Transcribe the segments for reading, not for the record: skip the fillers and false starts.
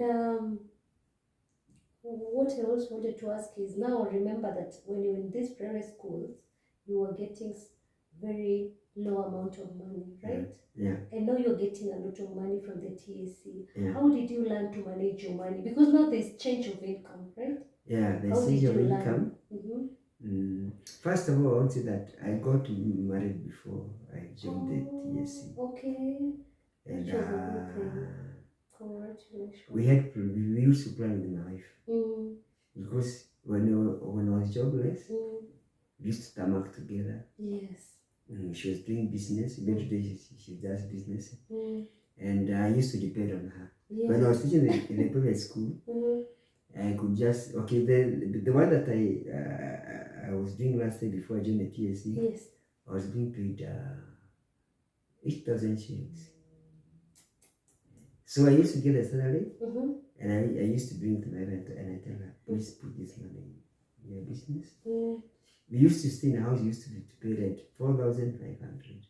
And what I also wanted to ask is, now remember that when you're in these private schools, you were getting very low amount of money, right? Yeah. And now you're getting a lot of money from the TSC. Yeah. How did you learn to manage your money? Because now there's change of income, right? Yeah, there's How did change you of learn? income. First of all, I want to say that I got married before I joined the TSC. Okay. And Which was a good thing. Congratulations. We used to plan with my wife. Because when I was jobless, we used to work together. Yes. She was doing business. Even today she does business. And I used to depend on her. Yes. When I was teaching in the private school, I could just, the one that I was doing last time before I joined the TSC, yes, I was being paid 8,000 shillings. So I used to get a salary, and I used to bring to my rent, and I tell her, please put this money in your business. We used to stay in a house, used to pay rent 4,500.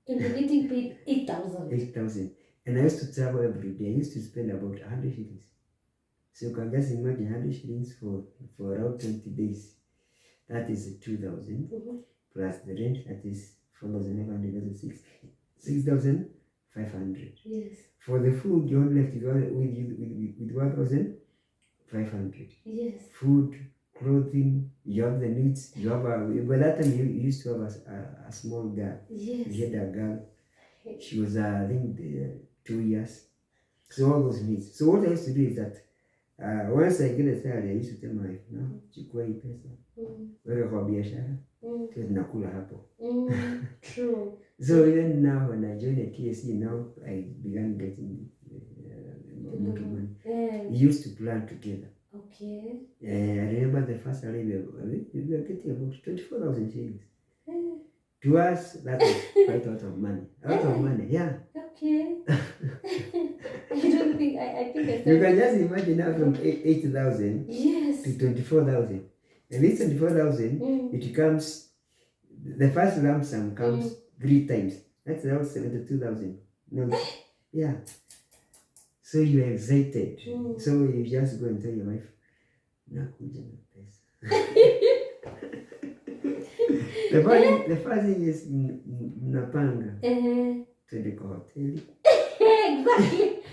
And you're getting paid 8,000. 8,000. And I used to travel every day. I used to spend about 100 shillings. So you can just imagine 100 shillings for around 20 days. That is 2,000 plus the rent, that is 4,500, that is 6,500. Yes. For the food, you're left with 1,500. Yes. Food, clothing, you have the needs, you have by that time you used to have a small girl. Yes. You had a girl. She was, I think, 2 years. So all those needs. So what I used to do is that once I get a salary, I used to tell my wife, no, chukua hii pesa, weka kwa biashara, tunakula hapo. True. So even now when I joined the TSC, now I began getting money. We used to plan together. Okay. I remember the first salary we were getting about 24,000 shillings. To us, that was quite a lot of money. A lot of money, yeah. Okay. I don't think, I think I you can just imagine now from 8,000 yes, to 24,000. And this 24,000, it comes, the first lump sum comes 3 times. That's around 72,000. No, yeah. So you're excited. So you just go and tell your wife, nakuja na pesa. The first thing is mnapanga twende kwa hoteli. Exactly.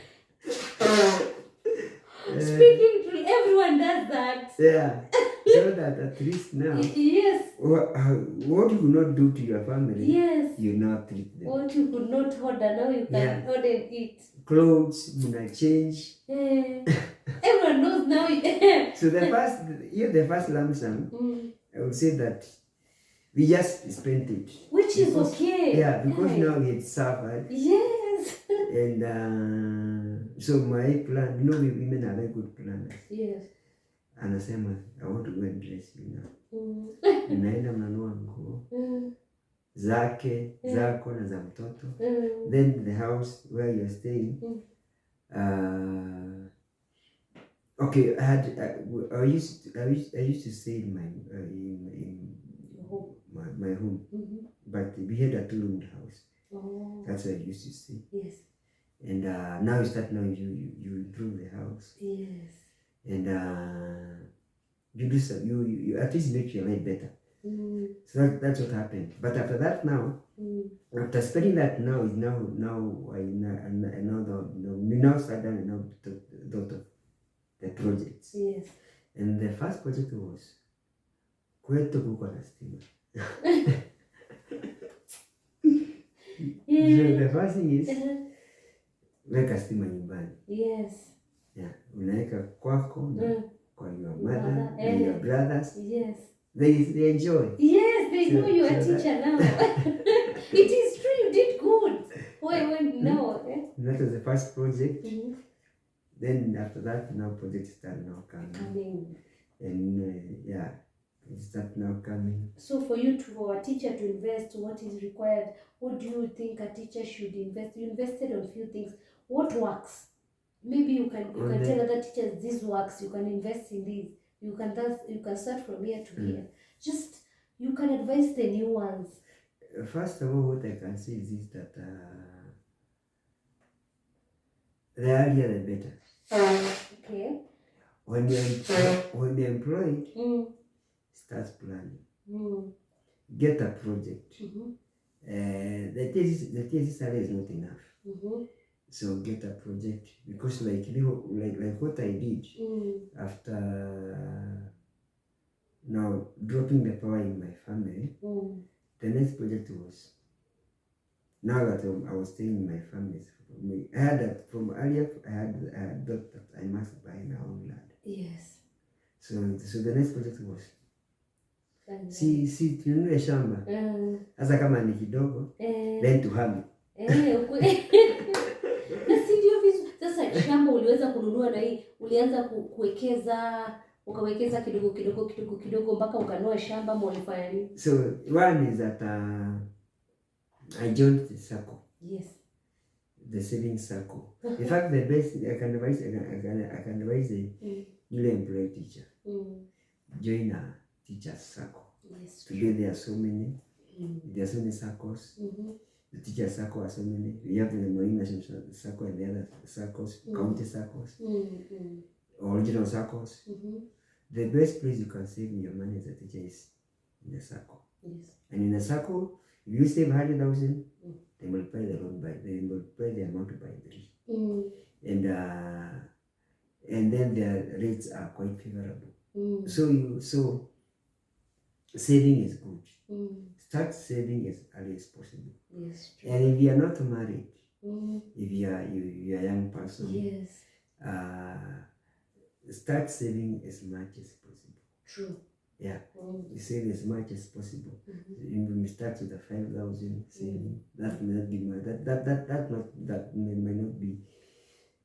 Speaking true, everyone does that. Yeah. So that at least now, yes, what you could not do to your family, yes, you now treat them. What you could not order, now you can order and eat. Clothes, muna change. Everyone knows now. So the first lump sum, I would say that we just spent it. Which is okay. Yeah, because now we had suffered. Yes. And so my plan, we women are very good planners. Yes. Anasema, I want to go and dress you now. Mnaenda mnanua nguo zake, zako na za mtoto. Then the house where you're staying. Okay, I used to stay in my home, but we had a 2-room house. Oh. That's where I used to stay. Yes. And now you improve the house. Yes. And you do some, you at least make your life better. So that's what happened. But after that now, after spending that now I now start down now the projects. Yes. And the first project was kwetu kuko na stima. So the first thing is weka stima nyumbani. Yes. Yeah, unaweka kwako na kwa your mother and your brothers. Yes. They enjoy. Yes, they know you are a teacher now. It is true, you did good. No. That was the first project. Then after that, now projects start now coming. And it start now coming. So for a teacher to invest, what is required? What do you think a teacher should invest? You invested on a few things. What works? Maybe you can tell other teachers this works. You can invest in this. You can start from here to here. Just you can advise the new ones. First of all, what I can say is that the earlier the better. Okay. When you're employed, start planning. Get a project. The thesis salary is not enough. So get a project, because like what I did after now dropping the power in my family, the next project was, now that I was staying in my family, I had that from earlier. I had thought that I must buy my own land. Yes. So the next project was si tununue shamba hasa kama ni kidogo, then tuhame. Na si ndio vizuri. Sasa shamba uliweza kununua, na hii ulianza kuwekeza, ukawekeza kidogo mpaka ukanua shamba, ulifanya nini? So one is that I joined the circle. Yes. The saving circle. In fact, the best I can advise the newly employed teacher. Join a teacher's circle. Yes. Today there are so many. There are so many circles. The teacher circle are so many. We have the Mwalimu circle and the other circles, county circles, original circles. The best place you can save your money as a teacher is in a circle. Yes. And in a circle, if you save 100,000, they multiply the loan multiply the amount by 3. And then their rates are quite favorable. So saving is good. Start saving as early as possible. Yes. True. And if you are not married, if you are a young person, yes, start saving as much as possible. True. Yeah. You save as much as possible. You start with a 5,000 saving. That may not be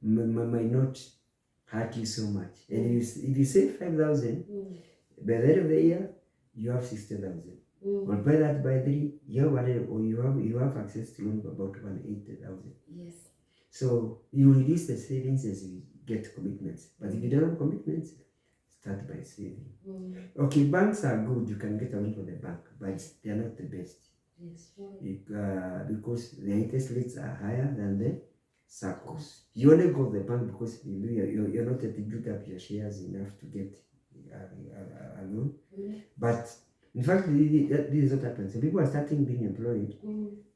might not hurt you so much. And if you save 5,000, by the end of the year you have 60,000. Multiply that by 3, you have access to loan about 180,000. Yes. So you reduce the savings as you get commitments. But if you don't have commitments, start by saving. Okay, banks are good. You can get a loan from the bank, but they are not the best. Yes. Right. Because the interest rates are higher than the circles. You only go to the bank because you're not able to build up your shares enough to get a loan. But in fact, this is what happens. So people are starting being employed,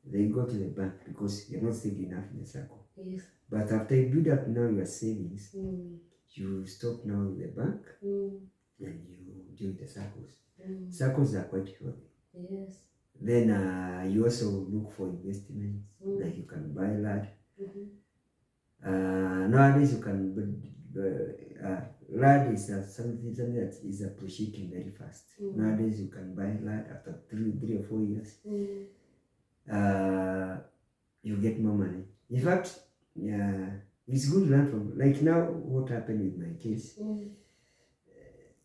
they go to the bank because you're not saving enough in the circle. Yes. But after you build up now your savings, you stop now with the bank and you do the circles. Circles are quite healthy. Yes. Then you also look for investments, like you can buy land. Nowadays you can land is something that is appreciating very fast. Nowadays you can buy land after 3 or 4 years. You get more money. In fact, it's good to learn from. Like now, what happened with my case?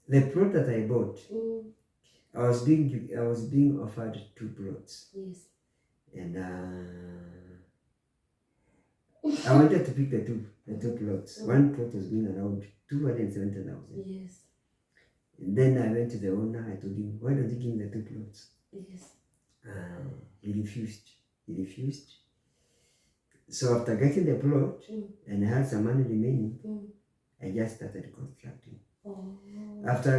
The plot that I bought, I was being offered 2 plots. Yes. And I wanted to pick the two plots. One plot was being around 270,000. Yes. And then I went to the owner. I told him, "Why don't you give me the 2 plots?" Yes. He refused. So after getting the plot and I had some money remaining, I just started constructing. After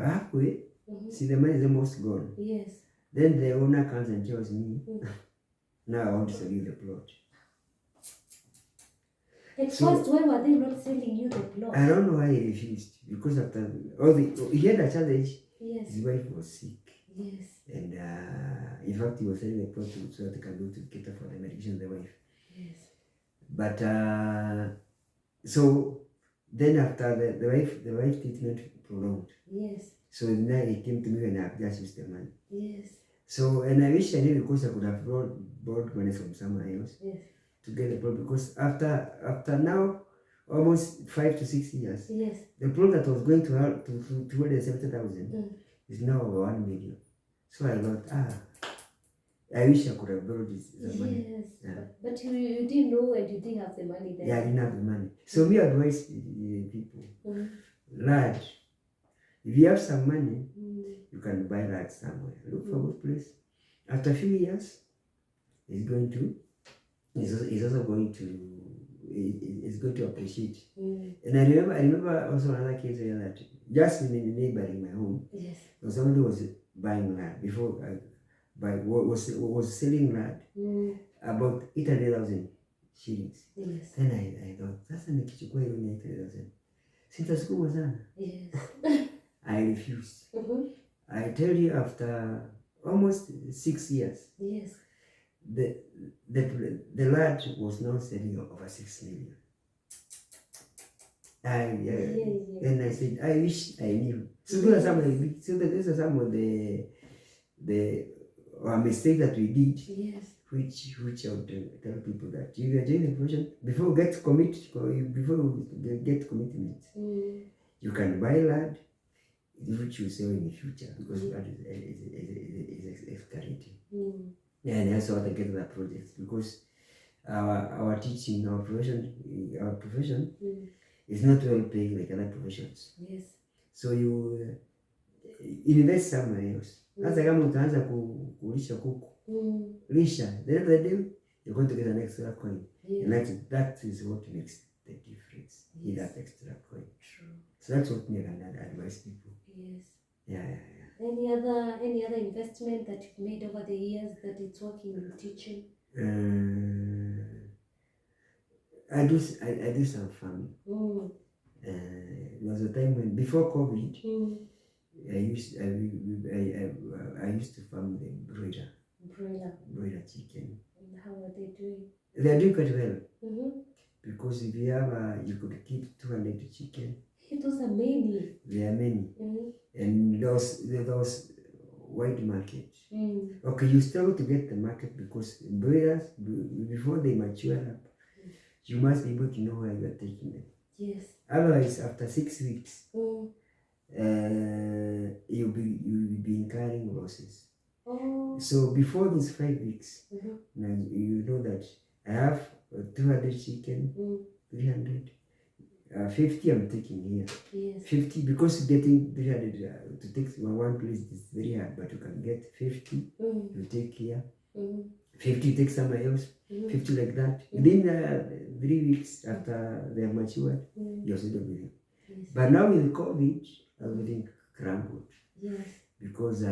halfway, see the money is almost gone. Yes. Then the owner comes and tells me, "Now I want to sell you the plot." At first, why were they not selling you the plot? I don't know why he refused. Because after he had a challenge. Yes. His wife was sick. Yes. And in fact, he was selling the plot so that he can go to cater for the medication of the wife. Yes. But so then after the wife treatment prolonged. Yes. So now he came to me and I just used the money. Yes. So and I wish I knew, because I could have borrowed money from someone else. Yes. To get the plot, because after now almost 5 to 6 years, yes, the plot that was going to help to 270,000 is now over 1 million. So I thought, I wish I could have borrowed the money. Yes. Yeah. But you didn't know and you didn't have the money then. Yeah, I didn't have the money. So we advise people, lad, if you have some money, you can buy land somewhere. Look for a good place. After a few years, it's also going to is going to appreciate. And I remember also another case here that just in the neighboring my home, somebody was buying land before was selling land about 800,000 shillings. Then I thought, sasa nikichukua hiyo 800,000 sitasukuma sana. I refused. I tell you, after almost 6 years, the land was now selling over 6 million. And I said, I wish I knew. So those are some of the mistakes that we did. Which I would tell people that if you are doing the profession, before you get commitment, you can buy land which you sell in the future, because that is escalating. And also to get other projects, because our teaching, our profession is not well paid like other professions. So you invest somewhere else. Hata kama utaanza kulisha kuku, lisha, the end of the day you're going to get an extra coin. And that is what makes the difference in that extra coin. So that's what I can advise people. Any other investment that you've made over the years that it's working in teaching? I do some farming. There was a time when, before COVID, I used to farm the broiler chicken. And how are they doing? They are doing quite well. Because if you have you could keep 200 chicken. Those are many. There are many. And those wide market. Okay, you struggle to get the market because broilers, before they mature up, you must be able to know where you are taking them. Otherwise, after 6 weeks, you'll be incurring losses. So before those 5 weeks, now you know that I have 200 chicken, 300. 50 I'm taking here. 50, because getting 300 to take one place is very hard, but you can get 50 you take here, 50 take somewhere else, 50 like that. Within 3 weeks after they are matured, you're settled with it. But now with COVID, everything crumbled. Because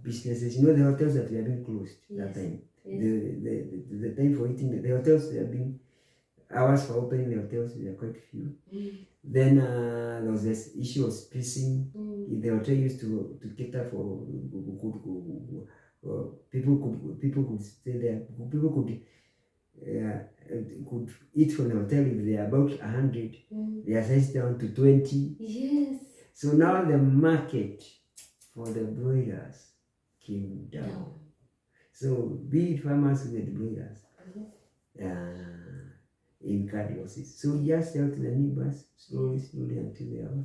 businesses, the hotels that were being closed that time. The time for eating, the hotels were being, hours for opening the hotels were quite few. Then there was this issue of spacing. The hotel used to cater for people could stay there. People could eat from the hotel. If they are about 100, they are sized down to 20. So now the market for the broilers came down. So be it farmers with broilers, incurred losses. So we just sell to the neighbors slowly until they are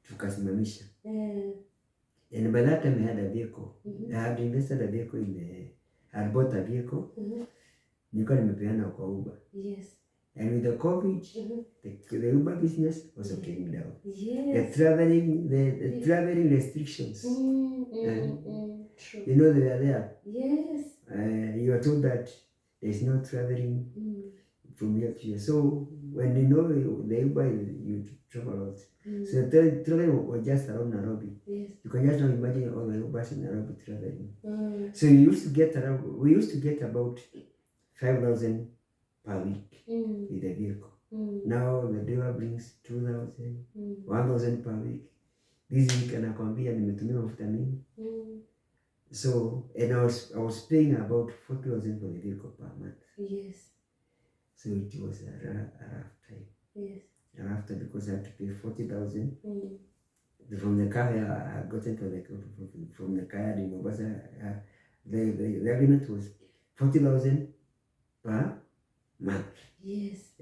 tukasimamisha. And by that time I had a vehicle. I had invested a vehicle I had bought a vehicle. Nilikuwa nimepeana kwa Uber. And with the COVID, the Uber business also came down. The traveling restrictions. They were there. You are told that there's no traveling from here to here. So when they know the Uber, you travel a lot. So the traveling was just around Nairobi. You can just now imagine all the Ubers in Nairobi traveling. So we used to get about 5,000 per week with the vehicle. Now the driver brings 2,000, 1,000 per week. This week anakwambia nimetumia mafuta mingi. So, and I was paying about 40,000 for the vehicle per month. So it was a rough time. A rough time because I had to pay 40,000 from the car I got into from the car in Mombasa. The agreement was 40,000 per month.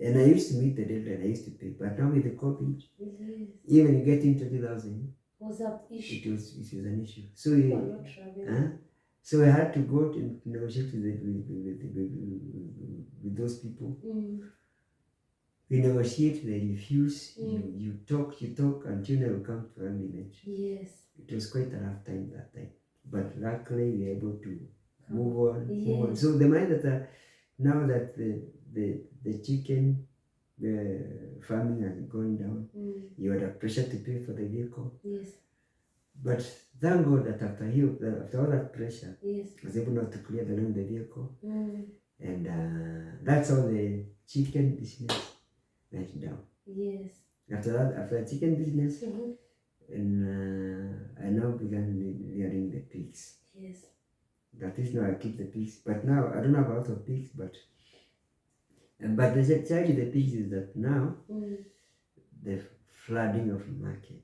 And I used to meet the deadline, I used to pay. But now with the COVID, even getting 20,000 was an issue. It was an issue. So so I had to go and negotiate with those people. We negotiate, they refuse. You talk until they will come to an agreement. It was quite a rough time that time. But luckily we were able to move on. So the mind that now that the the chicken farming has gone down. You had a pressure to pay for the vehicle. Yes. But thank God that after all that pressure, yes, I was able not to clear the loan of the vehicle. mm. And that's how the chicken business went down. Yes. After the chicken business, mm-hmm. I now began rearing the pigs. Yes. That is, now I keep the pigs, but now I don't have a lot of pigs. But the charge of the pigs is that now the flooding of the market.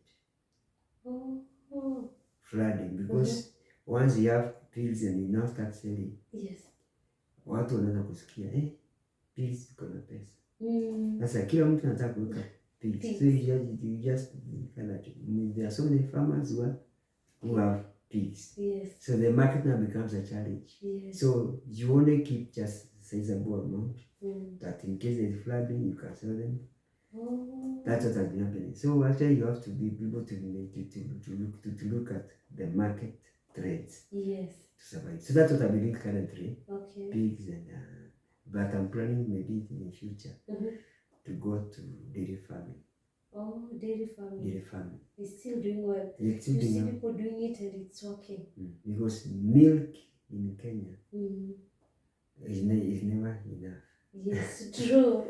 Flooding, because once you have pigs and you now start selling, yes, watu wanaanza kusikia pigs ziko na pesa. Sasa kila mtu anataka kuweka pigs. So you just there are so many farmers who have pigs. Yes. So the market now becomes a challenge. Yes. So you only keep just sizable amount that in case there's flooding you can sell them. That's what has been happening. So actually you have to be able to look at the market trends. Yes. To survive. So that's what I'm doing currently. Okay. Pigs and but I'm planning maybe in the future to go to dairy farming. Oh, dairy farming. Dairy farming. It's still doing well. It's still you doing see well. people doing it and it's working. Because milk in Kenya is never enough. Yes, true.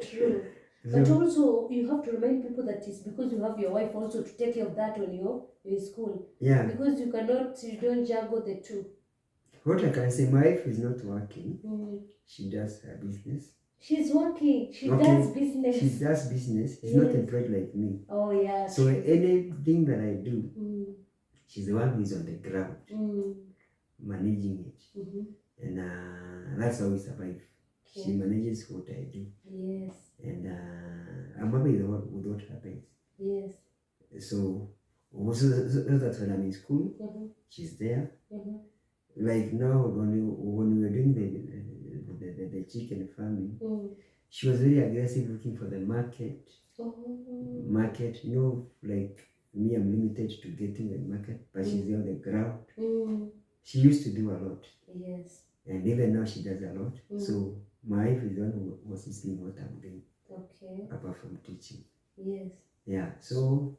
But also, you have to remind people that it's because you have your wife also to take care of that when you're in school. Yeah. Because you don't juggle the two. What I can say, my wife is not working. She does her business. She's working. She does business. She does business. She's not employed like me. Oh, yeah. So anything that I do, she's the one who's on the ground, managing it. And that's how we survive. Okay. She manages what I do. Yes. And I'm happy with what happens. Yes. So that's when I'm in school, she's there. Like now, when we were doing the chicken farming, she was very aggressive looking for the market. Market, like me, I'm limited to getting the market, but she's on the ground. She used to do a lot. Yes. And even now she does a lot. So my wife is the one who was listening what I'm doing. Okay. Apart from teaching. Yes. Yeah. So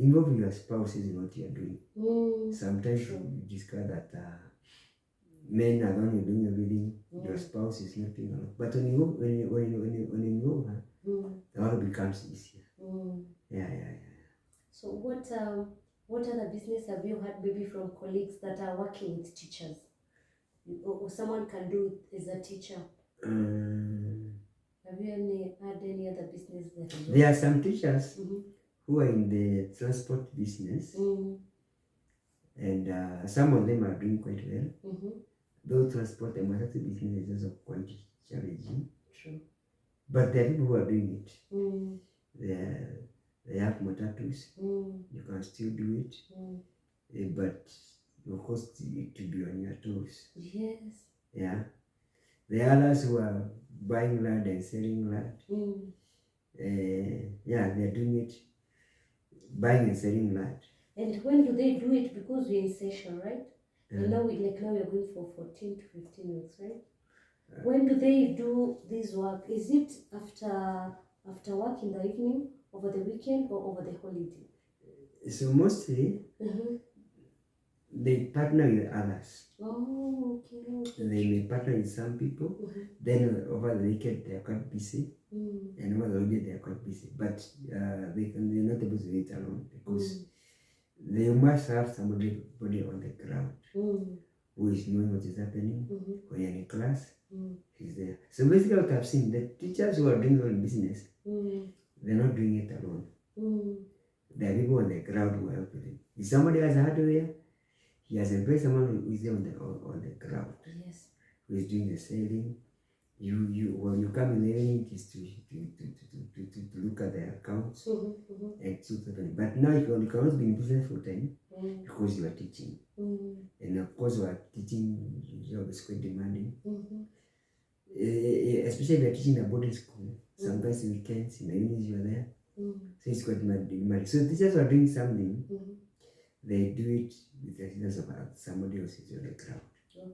involve your spouses in what you are doing. Sometimes you discover that men are the one doing everything. Your spouse is helping a lot. But when you involve her, the work becomes easier. Yeah. So what other business have you had maybe from colleagues that are working with teachers? Or someone can do it as a teacher? Have you had any other business that you do? There are some teachers who are in the transport business, and some of them are doing quite well. Though transport and matatu business is also quite challenging. True. But there are people who are doing it. They have matatus. You can still do it, but of course to be on your toes. Yes. Yeah. The others who are buying land and selling land. Yeah, they are doing it. Buying and selling land. And when do they do it? Because we're in session, right? And now we are going for 14 to 15 weeks, right? When do they do this work? Is it after work in the evening, over the weekend, or over the holiday? So mostly they partner with others. Oh, okay. They may partner with some people. Then over the weekend they are quite busy. And over the holiday they are quite busy. But they're not able to do it alone, because they must have somebody on the ground who is knowing what is happening. When you're in class, he's there. So basically what I've seen, the teachers who are doing their own business, they're not doing it alone. There are people on the ground who are helping them. If somebody has hardware, he has employed someone who is there on the ground. Yes. Who is doing the selling. When you come in the evening, it is to look at the accounts and so on. But now you cannot be in business full time because you are teaching. And of course, you are teaching, your job is quite demanding. Especially if you are teaching a boarding school. Sometimes weekends, in the evenings you are there. So it's quite demanding. So teachers are doing something. They do it with the assistance of somebody else is on the ground. Okay.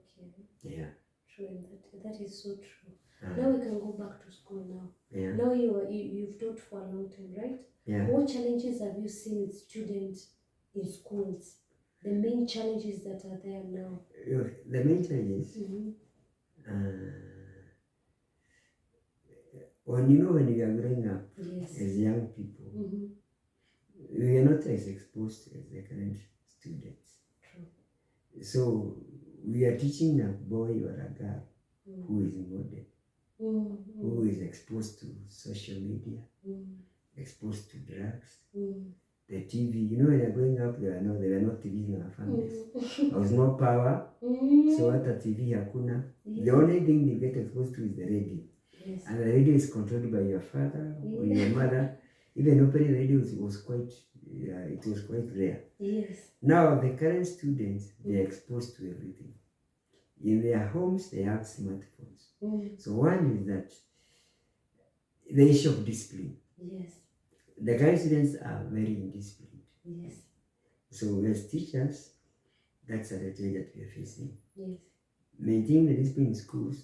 Yeah. True, and that is so true. Now we can go back to school now. Yeah. Now you've taught for a long time, right? Yeah. What challenges have you seen with students in schools? The main challenges that are there now. The main challenges. When you are growing up as young people, we are not as exposed as the current students. True. So we are teaching a boy or a girl who is modern, who is exposed to social media, exposed to drugs, the TV. When you're growing up, there were no TVs in our families. There was no power, so what a TV hakuna. The only thing you get exposed to is the radio. Yes. And the radio is controlled by your father or your mother. Even opening the radio was quite rare. Yes. Now the current students, they are exposed to everything. In their homes, they have smartphones. So one is that the issue of discipline. Yes. The current students are very indisciplined. Yes. So as teachers, that's a challenge that we are facing. Yes. Maintaining the discipline in schools,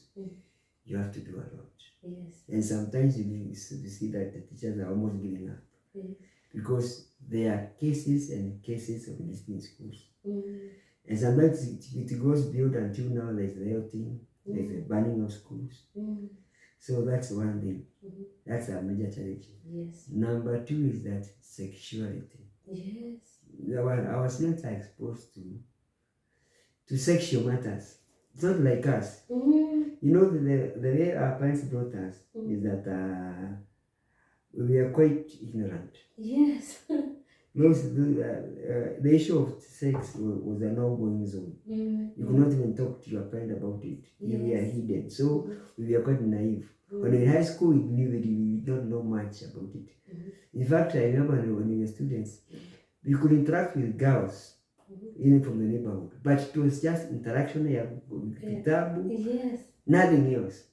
you have to do a lot. Yes. And sometimes you see that the teachers are almost giving up. Yes. Because there are cases and cases of discipline in schools. And sometimes it goes beyond until now there's rioting, there's the banning of schools. So that's one thing. That's a major challenge. Yes. Number two is that sexuality. Yes. Our students are exposed to sexual matters. It's not like us. The way our parents brought us is that we are quite ignorant. Yes. The issue of sex was a no-going zone. You could not even talk to your parent about it. You were hidden. So we were quite naive. When in high school, we knew that we did not know much about it. In fact, I remember when we were students, we could interact with girls, even from the neighborhood. But it was just interaction, nothing else.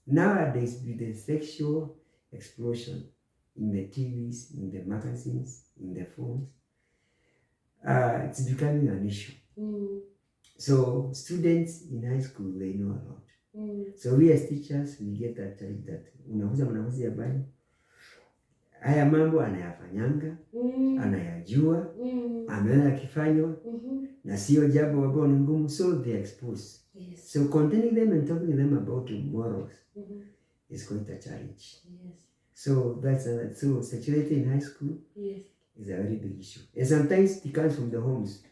Nowadays, with the sexual explosion in the TVs, in the magazines, in the phones, it's becoming an issue. So students in high school, they know a lot. So we as teachers, we get that challenge that unakuza mwanafunzi habari haya mambo anayafanyanga, anayajua, ameona yakifanywa, na sio jambo ambalo ni ngumu, so they are exposed. Yes. So containing them and talking to them about morals is quite a challenge. Yes. So so sexuality in high school is a very big issue. And sometimes it comes from the homes.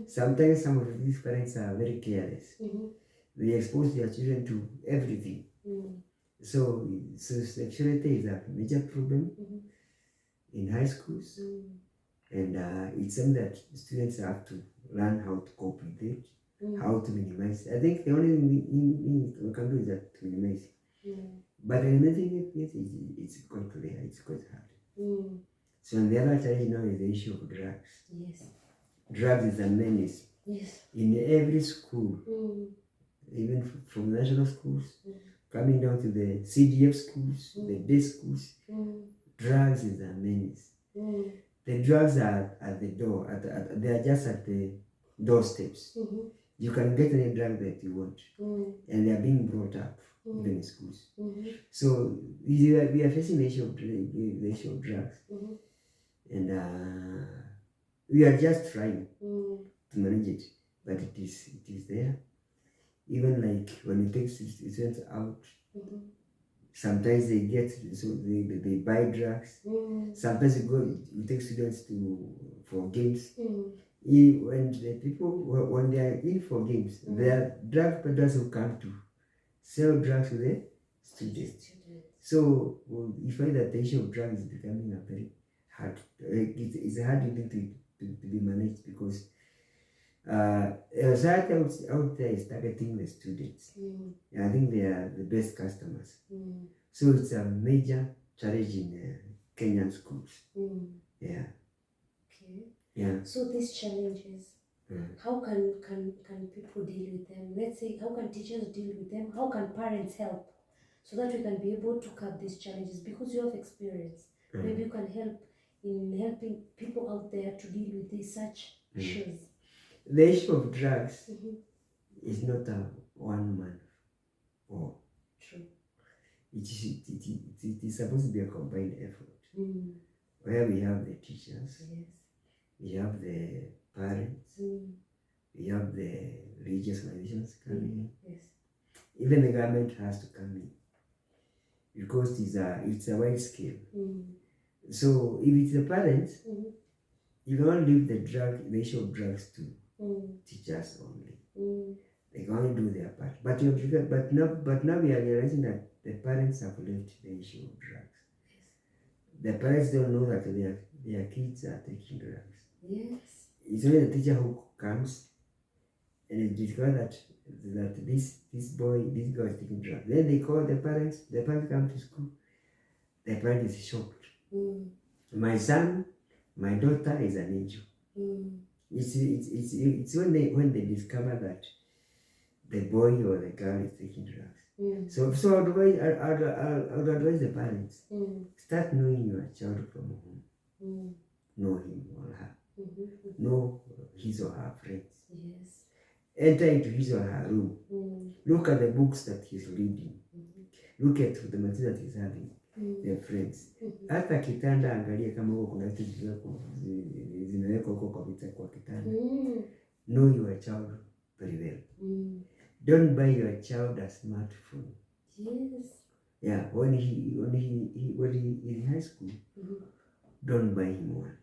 Sometimes some of these parents are very careless. They expose their children to everything. So sexuality is a major problem in high schools. And it's something that students have to learn how to cope with it, how to minimize. I think the only thing we can do is that to minimize. But eliminating it, it's quite clear, it's quite hard. So the other challenge now is the issue of drugs. Yes. Drugs is a menace. Yes. In every school, even from national schools, coming down to the CDF schools, the day schools, drugs is a menace. The drugs are at the door, they are just at the doorsteps. You can get any drug that you want, and they are being brought up even in schools. So we are facing the issue of drugs, and we are just trying to manage it, but it is there. Even like when you take students out, sometimes they they buy drugs. Sometimes we take students for games. When the people, when they are in for games, there are drug peddlers who come to sell drugs to the students. So you find that the issue of drugs is becoming a very hard. It's a hard thing to be managed, because society out there is targeting the students. And I think they are the best customers. So it's a major challenge in Kenyan schools. Yeah. Okay. Yeah. So these challenges, how can people deal with them? Let's say, how can teachers deal with them? How can parents help, so that we can be able to curb these challenges? Because you have experience, maybe you can help in helping people out there to deal with these such issues. The issue of drugs is not a one-man war. True. it is supposed to be a combined effort, where we have the teachers, we have the parents, we have the religious organizations coming in. Even the government has to come in, because it's a wide scale. So if it's the parents, you cannot leave the issue of drugs to teachers only. They can only do their part. But now we are realizing that the parents have left the issue of drugs. The parents don't know that their kids are taking drugs. It's only the teacher who comes and discovers that this girl is taking drugs. Then they call the parents. The parents come to school. The parent is shocked. My son, my daughter is an angel. It's when they discover that the boy or the girl is taking drugs. So I would advise the parents, start knowing your child from home. Know him or her. Know his or her friends. Enter into his or her room. Look at the books that he's reading. Look at the material that he's having. Their friends. Hata kitanda, angalia kama huko kuna vitu zimewekwa huko kwa kitanda. Know your child very well. Don't buy your child a smartphone. Yeah, when he is in high school, don't buy him one.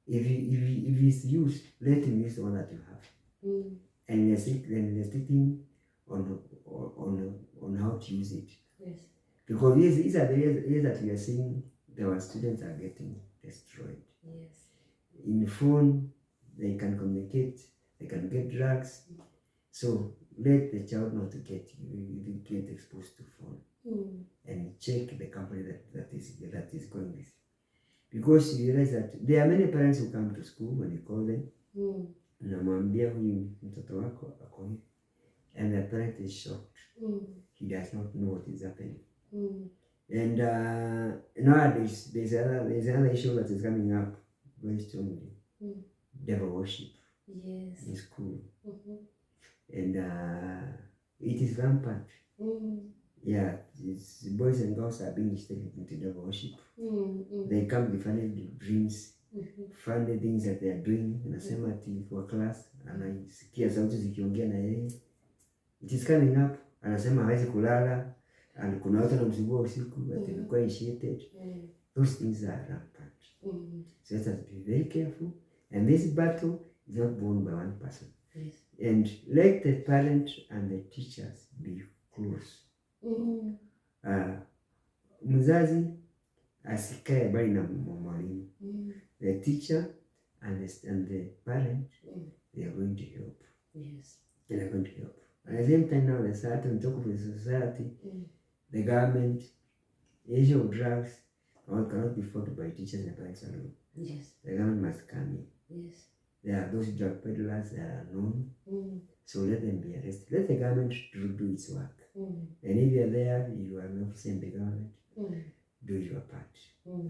If he's used, let him use the one that you have. And restricting on how to use it. Because these are the ways that we are seeing our students are getting destroyed. In phone, they can communicate, they can get drugs. So let the child not to get exposed to phone. And check the company that is going with. Because you realize that there are many parents who come to school when you call them. Unamwambia huyu mtoto wako ako hivi. And the parent is shocked. He does not know what is happening. And nowadays there's another issue that is coming up very strongly. Devil worship in school. And it is rampant. Yeah, boys and girls are being taken into devil worship. They come with funny dreams, funny things that they are doing. Anasema ati for class, anasikia sauti zikiongea na yeye. It is coming up. Anasema hawezi kulala. And kuna watu wanamsumbua usiku, but they're initiated. Those things are rampant. So let us be very careful. And this battle is not won by one person. And let the parent and the teachers be close. Mzazi asikae bali na mwalimu. The teacher and the parent, they are going to help. They are going to help. At the same time now, the society, on top of the society, the government, the issue of drugs cannot be fought by teachers and parents alone. The government must come in. There are those drug peddlers that are known. So let them be arrested. Let the government do its work. And if you are there, you are an officer in the government, do your part.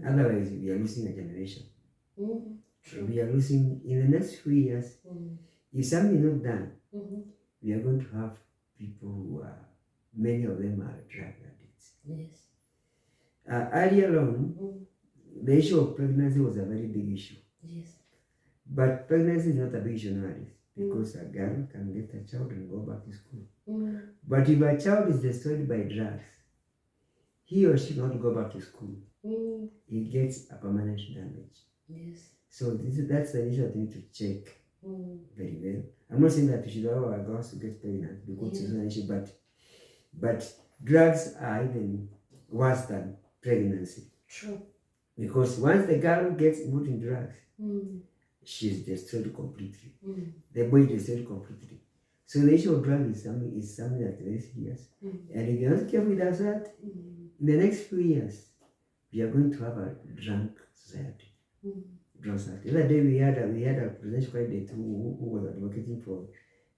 Otherwise, we are losing a generation. We are losing, in the next few years, if something is not done, we are going to have people who are, many of them are drug addicts. Earlier on, the issue of pregnancy was a very big issue. But pregnancy is not a big issue nowadays, because a girl can get a child and go back to school. But if a child is destroyed by drugs, he or she cannot go back to school. He gets a permanent damage. So that's the issue that we need to check very well. I'm not saying that we should allow our girls to get pregnant because it's an issue, but drugs are even worse than pregnancy. Because once the girl gets involved in drugs, she is destroyed completely. The boy is destroyed completely. So the issue of drugs is something that is very serious. And if you're not careful with that, in the next few years, we are going to have a drunk society. Drunk society. The other day we had a presidential candidate who was advocating for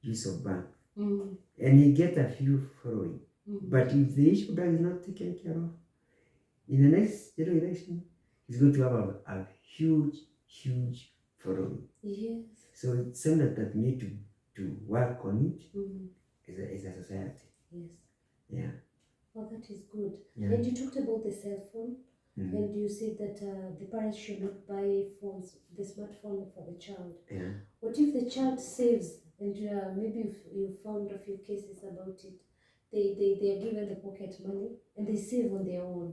use of bank. And he get a few following. But if the issue of drugs is not taken care of, in the next general election, he's going to have a huge following. So it's something that we need to work on it as a society. Oh, that is good. Yeah. And you talked about the cell phone, Mm-hmm. and you said that the parents should not buy phones, the smartphone for the child. Yeah. What if the child saves, and maybe you found a few cases about it, they are given the pocket money and they save on their own.